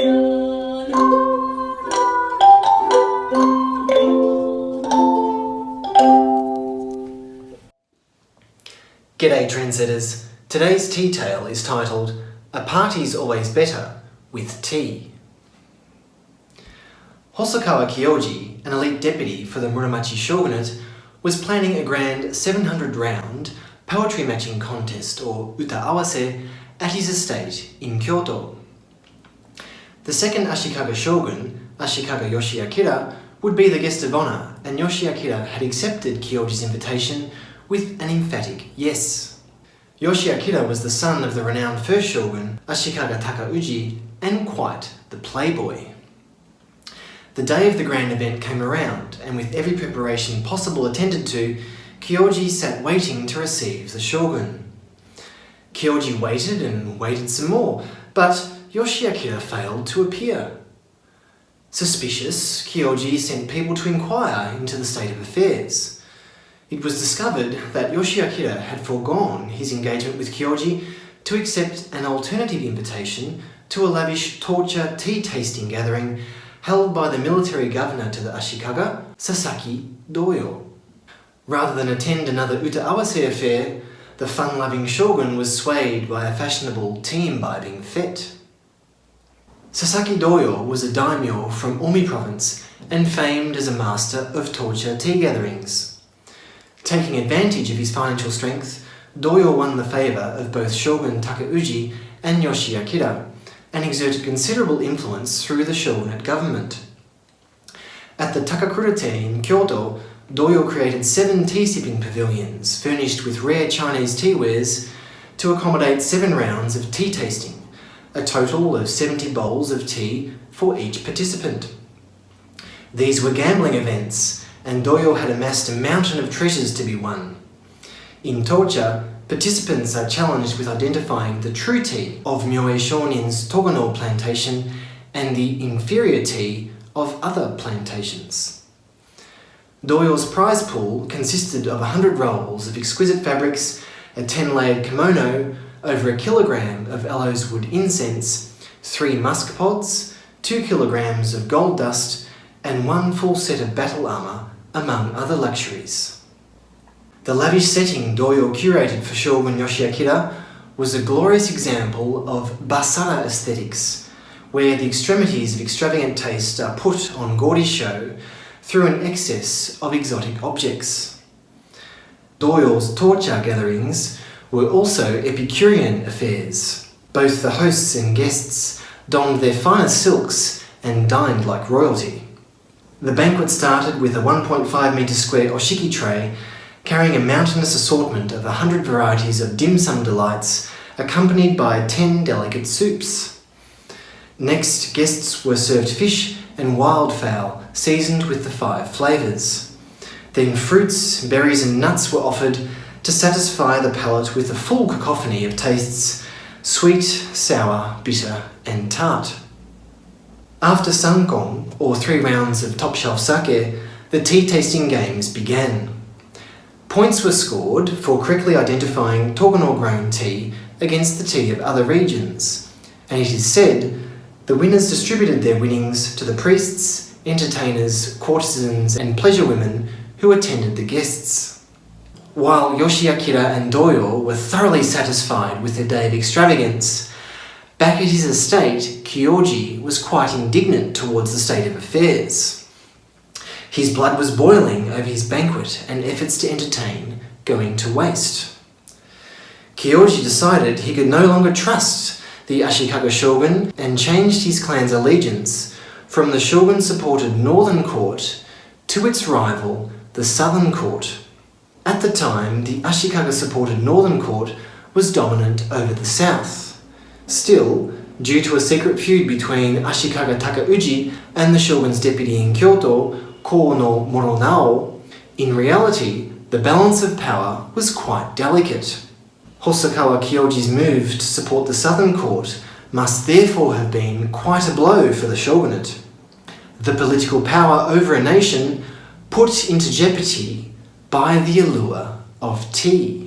G'day trendsetters, today's tea tale is titled, A Party's Always Better with Tea. Hosokawa Kyoji, an elite deputy for the Muromachi shogunate, was planning a grand 700-round poetry matching contest or uta awase at his estate in Kyoto. The second Ashikaga shogun, Ashikaga Yoshiakira, would be the guest of honour, and Yoshiakira had accepted Kyoji's invitation with an emphatic yes. Yoshiakira was the son of the renowned first shogun, Ashikaga Takauji, and quite the playboy. The day of the grand event came around, and with every preparation possible attended to, Kyoji sat waiting to receive the shogun. Kyoji waited and waited some more, but Yoshiakira failed to appear. Suspicious, Kyoji sent people to inquire into the state of affairs. It was discovered that Yoshiakira had foregone his engagement with Kyoji to accept an alternative invitation to a lavish torture tea-tasting gathering held by the military governor to the Ashikaga, Sasaki Doyo. Rather than attend another uta awase affair, the fun-loving shogun was swayed by a fashionable tea-imbibing fete. Sasaki Doyo was a daimyo from Omi province and famed as a master of torture tea gatherings. Taking advantage of his financial strength, Doyo won the favour of both Shogun Takauji and Yoshiakira, and exerted considerable influence through the shogunate government. At the Takakura-te in Kyoto, Doyo created 7 tea-sipping pavilions furnished with rare Chinese teawares to accommodate 7 rounds of tea tasting, a total of 70 bowls of tea for each participant. These were gambling events, and Doyo had amassed a mountain of treasures to be won. In torture, participants are challenged with identifying the true tea of Myoe Shonin's Togano plantation and the inferior tea of other plantations. Doyo's prize pool consisted of 100 rolls of exquisite fabrics, a 10-layered kimono, over a kilogram of aloes wood incense, 3 musk pods, 2 kilograms of gold dust, and 1 full set of battle armour, among other luxuries. The lavish setting Doyo curated for Shogun Yoshiakira was a glorious example of basara aesthetics, where the extremities of extravagant taste are put on gaudy show through an excess of exotic objects. Doyo's torture gatherings were also Epicurean affairs. Both the hosts and guests donned their finest silks and dined like royalty. The banquet started with a 1.5 metre square oshiki tray carrying a mountainous assortment of 100 varieties of dim sum delights, accompanied by 10 delicate soups. Next, guests were served fish and wildfowl seasoned with the 5 flavours. Then fruits, berries and nuts were offered to satisfy the palate with a full cacophony of tastes: sweet, sour, bitter and tart. After sankon, or 3 rounds of top-shelf sake, the tea-tasting games began. Points were scored for correctly identifying Togano-grown tea against the tea of other regions, and it is said the winners distributed their winnings to the priests, entertainers, courtesans and pleasure women who attended the guests. While Yoshiakira and Doyo were thoroughly satisfied with their day of extravagance, back at his estate, Kyoji was quite indignant towards the state of affairs. His blood was boiling over his banquet and efforts to entertain going to waste. Kyoji decided he could no longer trust the Ashikaga shogun and changed his clan's allegiance from the shogun-supported northern court to its rival, the southern court. At the time, the Ashikaga-supported northern court was dominant over the south. Still, due to a secret feud between Ashikaga Takauji and the shogun's deputy in Kyoto, Ko no Moronao, in reality, the balance of power was quite delicate. Hosokawa Kyoji's move to support the southern court must therefore have been quite a blow for the shogunate. The political power over a nation put into jeopardy by the allure of tea.